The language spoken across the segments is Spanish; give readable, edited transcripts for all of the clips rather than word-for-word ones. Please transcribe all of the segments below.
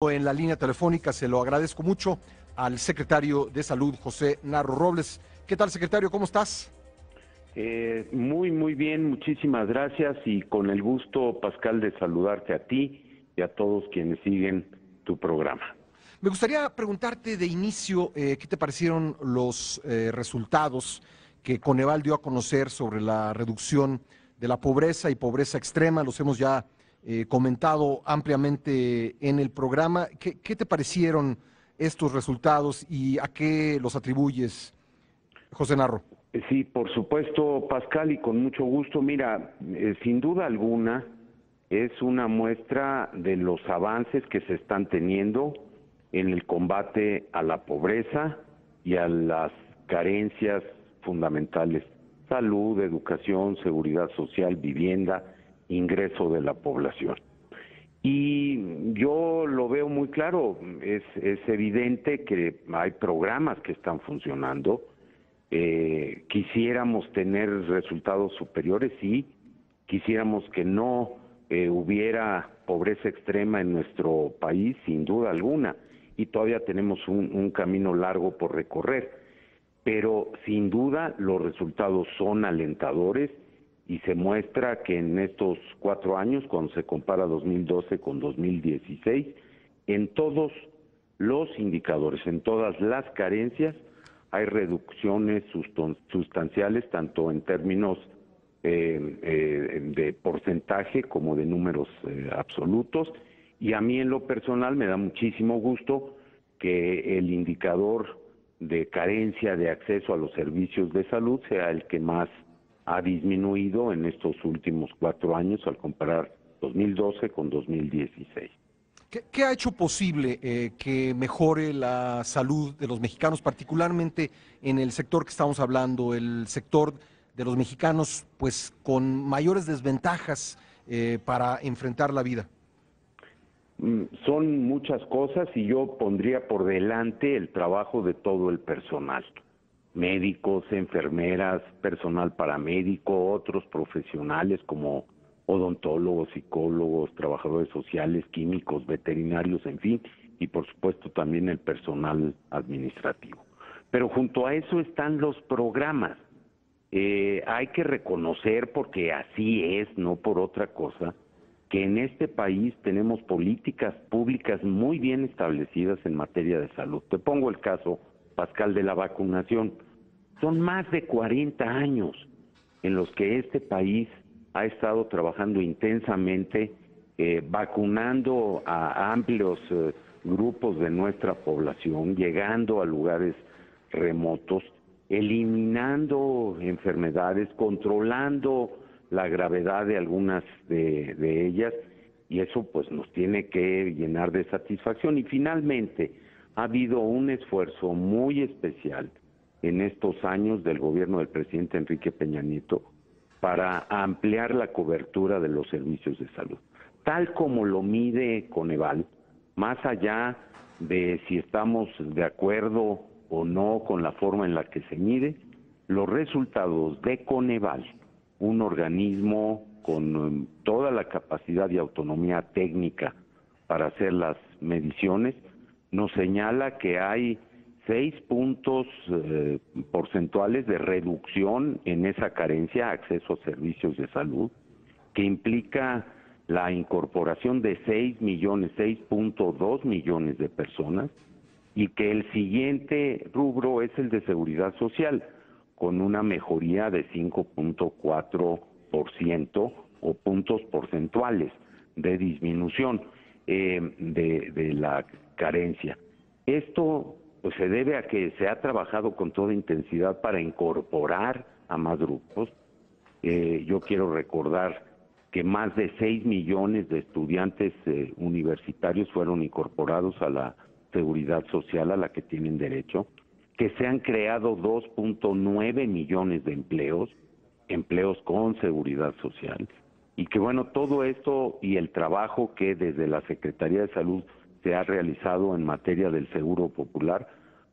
Tengo en la línea telefónica, se lo agradezco mucho, al secretario de Salud, José Narro Robles. ¿Qué tal, secretario? ¿Cómo estás? Muy bien, muchísimas gracias y con el gusto, Pascal, de saludarte a ti y a todos quienes siguen tu programa. Me gustaría preguntarte de inicio, ¿qué te parecieron los resultados que Coneval dio a conocer sobre la reducción de la pobreza y pobreza extrema? Los hemos ya comentado ampliamente en el programa. ¿Qué te parecieron estos resultados y a qué los atribuyes, José Narro? Sí, por supuesto, Pascal, y con mucho gusto. Mira, sin duda alguna es una muestra de los avances que se están teniendo en el combate a la pobreza y a las carencias fundamentales: salud, educación, seguridad social, vivienda, ingreso de la población. Y yo lo veo muy claro, es evidente que hay programas que están funcionando. Quisiéramos tener resultados superiores, sí, quisiéramos que no hubiera pobreza extrema en nuestro país, sin duda alguna, y todavía tenemos un camino largo por recorrer, pero sin duda los resultados son alentadores y se muestra que en estos 4 años, cuando se compara 2012 con 2016, en todos los indicadores, en todas las carencias, hay reducciones sustanciales, tanto en términos de porcentaje como de números absolutos, y a mí en lo personal me da muchísimo gusto que el indicador de carencia de acceso a los servicios de salud sea el que más ha disminuido en estos últimos 4 años al comparar 2012 con 2016. ¿Qué ha hecho posible que mejore la salud de los mexicanos, particularmente en el sector que estamos hablando, el sector de los mexicanos pues con mayores desventajas para enfrentar la vida? Son muchas cosas y yo pondría por delante el trabajo de todo el personal: médicos, enfermeras, personal paramédico, otros profesionales como odontólogos, psicólogos, trabajadores sociales, químicos, veterinarios, en fin, y por supuesto también el personal administrativo. Pero junto a eso están los programas. Hay que reconocer, porque así es, no por otra cosa, que en este país tenemos políticas públicas muy bien establecidas en materia de salud. Te pongo el caso, Pascal, de la vacunación. Son más de 40 años en los que este país ha estado trabajando intensamente, vacunando a amplios grupos de nuestra población, llegando a lugares remotos, eliminando enfermedades, controlando la gravedad de algunas de ellas, y eso pues nos tiene que llenar de satisfacción. Y finalmente ha habido un esfuerzo muy especial en estos años del gobierno del presidente Enrique Peña Nieto para ampliar la cobertura de los servicios de salud, tal como lo mide Coneval, más allá de si estamos de acuerdo o no con la forma en la que se mide. Los resultados de Coneval, un organismo con toda la capacidad y autonomía técnica para hacer las mediciones, nos señala que hay 6 puntos porcentuales de reducción en esa carencia, acceso a servicios de salud, que implica la incorporación de 6.2 millones de personas, y que el siguiente rubro es el de seguridad social, con una mejoría de 5.4% o puntos porcentuales de disminución de la carencia. Esto pues se debe a que se ha trabajado con toda intensidad para incorporar a más grupos. Yo quiero recordar que más de 6 millones de estudiantes universitarios fueron incorporados a la seguridad social a la que tienen derecho, que se han creado 2.9 millones de empleos con seguridad social, y que bueno, todo esto y el trabajo que desde la Secretaría de Salud se ha realizado en materia del Seguro Popular,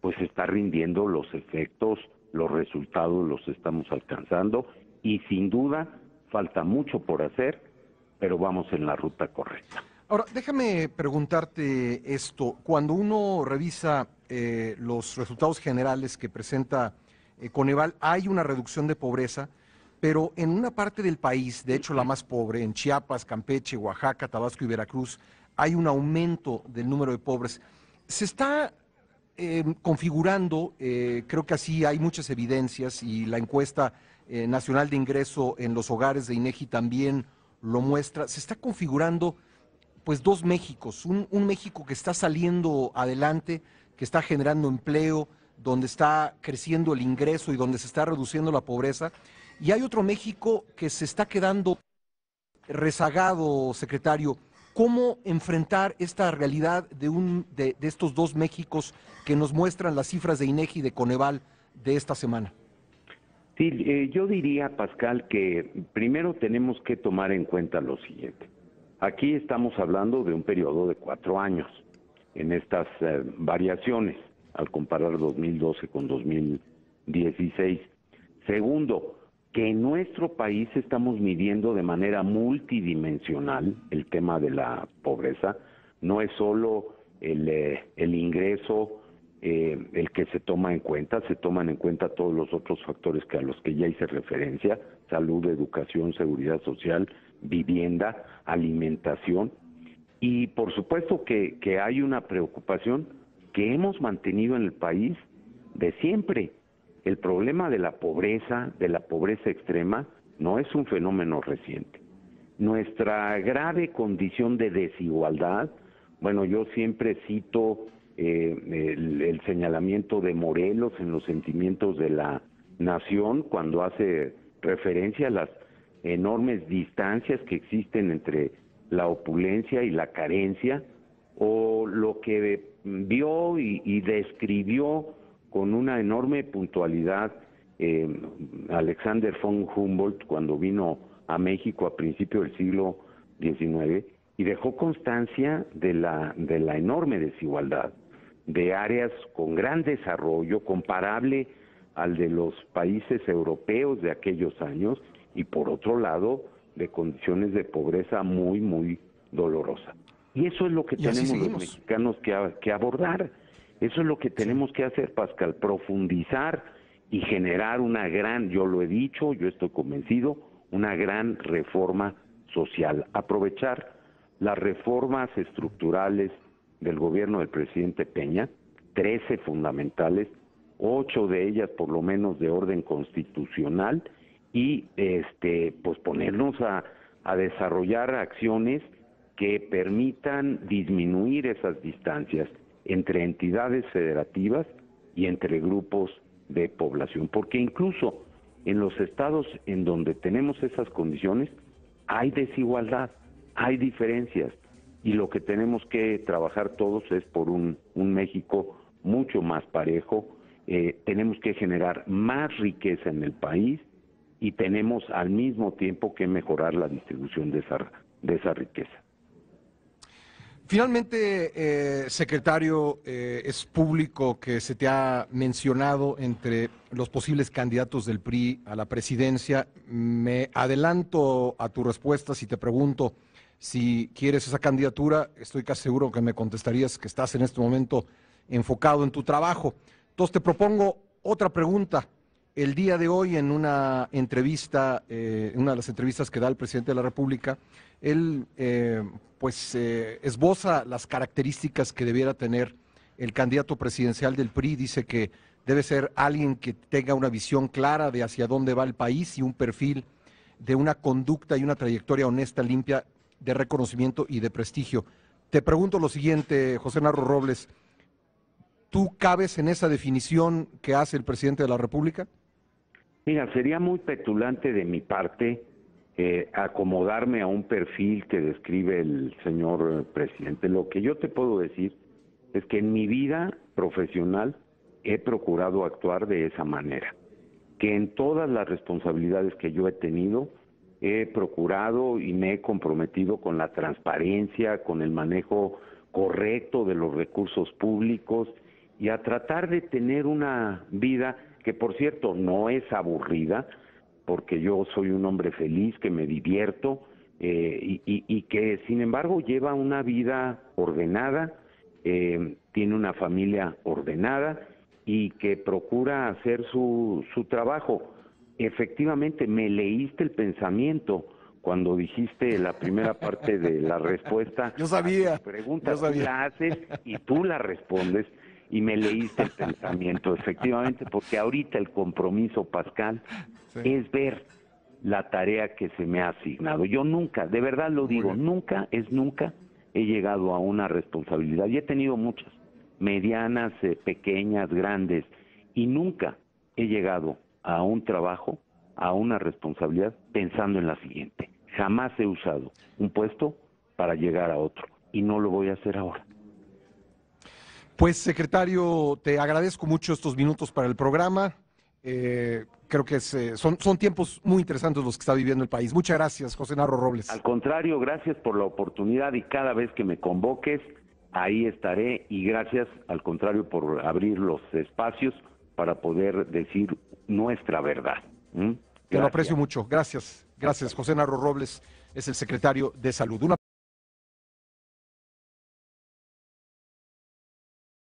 pues está rindiendo los efectos, los resultados los estamos alcanzando, y sin duda falta mucho por hacer, pero vamos en la ruta correcta. Ahora, déjame preguntarte esto. Cuando uno revisa los resultados generales que presenta Coneval, hay una reducción de pobreza, pero en una parte del país, de hecho la más pobre, en Chiapas, Campeche, Oaxaca, Tabasco y Veracruz, hay un aumento del número de pobres. Se está configurando, creo que así hay muchas evidencias y la encuesta nacional de ingreso en los hogares de INEGI también lo muestra, se está configurando pues dos Méxicos, un México que está saliendo adelante, que está generando empleo, donde está creciendo el ingreso y donde se está reduciendo la pobreza, y hay otro México que se está quedando rezagado, secretario. ¿Cómo enfrentar esta realidad de estos dos Méxicos que nos muestran las cifras de INEGI y de Coneval de esta semana? Sí, yo diría, Pascal, que primero tenemos que tomar en cuenta lo siguiente. Aquí estamos hablando de un periodo de 4 años en estas variaciones, al comparar 2012 con 2016. Segundo, que en nuestro país estamos midiendo de manera multidimensional el tema de la pobreza. No es solo el ingreso el que se toma en cuenta, se toman en cuenta todos los otros factores que a los que ya hice referencia: salud, educación, seguridad social, vivienda, alimentación. Y por supuesto que hay una preocupación que hemos mantenido en el país de siempre. El problema de la pobreza extrema, no es un fenómeno reciente. Nuestra grave condición de desigualdad, bueno, yo siempre cito el señalamiento de Morelos en Los Sentimientos de la Nación, cuando hace referencia a las enormes distancias que existen entre la opulencia y la carencia, o lo que vio y describió con una enorme puntualidad Alexander von Humboldt cuando vino a México a principios del siglo XIX, y dejó constancia de la enorme desigualdad, de áreas con gran desarrollo comparable al de los países europeos de aquellos años, y por otro lado de condiciones de pobreza muy, muy dolorosa. Y eso es lo que tenemos los mexicanos que abordar. Eso es lo que tenemos que hacer, Pascal: profundizar y generar una gran, yo lo he dicho, yo estoy convencido, una gran reforma social. Aprovechar las reformas estructurales del gobierno del presidente Peña, 13 fundamentales, 8 de ellas por lo menos de orden constitucional, y pues ponernos a desarrollar acciones que permitan disminuir esas distancias entre entidades federativas y entre grupos de población, porque incluso en los estados en donde tenemos esas condiciones hay desigualdad, hay diferencias, y lo que tenemos que trabajar todos es por un México mucho más parejo. Tenemos que generar más riqueza en el país y tenemos al mismo tiempo que mejorar la distribución de esa riqueza. Finalmente, secretario, es público que se te ha mencionado entre los posibles candidatos del PRI a la presidencia. Me adelanto a tu respuesta si te pregunto si quieres esa candidatura. Estoy casi seguro que me contestarías que estás en este momento enfocado en tu trabajo. Entonces te propongo otra pregunta. El día de hoy, en una entrevista, una de las entrevistas que da el presidente de la República, él esboza las características que debiera tener el candidato presidencial del PRI. Dice que debe ser alguien que tenga una visión clara de hacia dónde va el país y un perfil de una conducta y una trayectoria honesta, limpia, de reconocimiento y de prestigio. Te pregunto lo siguiente, José Narro Robles: ¿tú cabes en esa definición que hace el presidente de la República? Mira, sería muy petulante de mi parte acomodarme a un perfil que describe el señor presidente. Lo que yo te puedo decir es que en mi vida profesional he procurado actuar de esa manera, que en todas las responsabilidades que yo he tenido he procurado y me he comprometido con la transparencia, con el manejo correcto de los recursos públicos, y a tratar de tener una vida que, por cierto, no es aburrida, porque yo soy un hombre feliz, que me divierto, y que sin embargo lleva una vida ordenada, tiene una familia ordenada y que procura hacer su trabajo. Efectivamente, me leíste el pensamiento cuando dijiste la primera parte de la respuesta. Yo sabía. A tu pregunta, Yo sabía. tú la haces y tú la respondes y me leíste el pensamiento, efectivamente, porque ahorita el compromiso, Pascal, Sí. es ver la tarea que se me ha asignado. Yo nunca, de verdad lo digo, nunca he llegado a una responsabilidad, y he tenido muchas, medianas, pequeñas, grandes, y nunca he llegado a un trabajo, a una responsabilidad, pensando en la siguiente. Jamás he usado un puesto para llegar a otro, y no lo voy a hacer ahora. Pues, secretario, te agradezco mucho estos minutos para el programa. Creo que son tiempos muy interesantes los que está viviendo el país. Muchas gracias, José Narro Robles. Al contrario, gracias por la oportunidad, y cada vez que me convoques, ahí estaré, y gracias, al contrario, por abrir los espacios para poder decir nuestra verdad. Te lo aprecio mucho. Gracias. Gracias. José Narro Robles es el secretario de Salud.